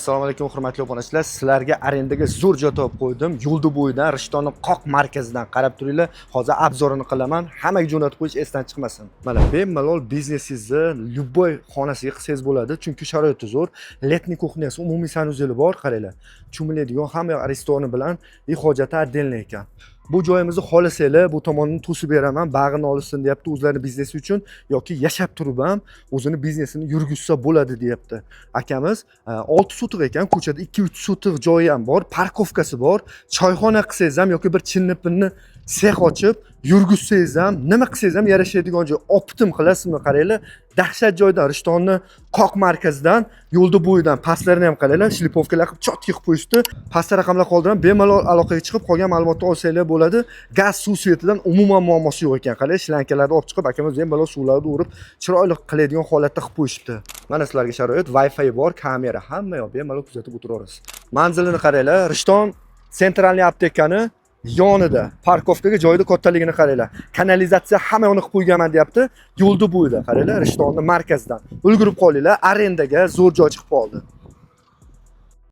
Assalomu alaykum hurmatli obunachilar. Sizlarga arendaga zo'r joy topib qo'ydim. Yo'lda bo'yidan Rishtonning qoq markazidan qarab turinglar. Hozir obzorini qilaman. Hammaga jo'natib qo'yish esdan chiqmasin. Mana bemalol biznesingizni любой xonasiga qilsangiz bo'ladi, chunki sharoiti zo'r. Letniy kuxnyasi, umumiy sanuzeli bor, qaranglar. Cho'miladigan hamma restorani bilan hojati отдельный ekan. Bu joyimizni xohlasanglar, bu tomonni to'sib beraman, bag'ini olsin deyapti o'zlarining biznesi uchun yoki yashab turib ham o'zini biznesini yurgizsa bo'ladi deyapti. Akamiz 6 sotix ekan, ko'chada 2-3 sotix joyi ham bor, parkovkasi bor. Choyxona qilsangiz ham yoki bir chinni-pinni sex ochib yurgizsangiz ham, nima qilsangiz ham yarashadigan joy. Optim qilasizmi, qaranglar. Dahshat joydan, Rishtonning qoq markazidan, yo'lda bo'yidan pastlarini ham qaranglar, shlipovkalar qilib chotki qilib qo'yishdi. Pastda raqamlar qoldiraman, bemalol aloqaga chiqib qolgan ma'lumotni olsanglar bo'ladi. Gaz, suv svetidan umuman muammosi yo'q ekan. Qarang, shlankalarni olib chiqib, akamiz bemalol suvlarni urib, chiroyli qiladigan holatda qilib qo'yishibdi. Mana sizlarga sharoit, Wi-Fi bor, kamera, hamma yoq bemalol kuzatib o'tiraverasiz. Manzilini qaranglar, Rishton sentralniy aptekani yonida, parkovkaga joyida kattaligini qaranglar. Kanalizatsiya hamma yoqni qilib qo'yganman deyapti. Yo'lda bo'yida qaranglar, Rishtonning markazidan. Ulgurib qolinglar, arendaga zo'r joy chiqib qoldi.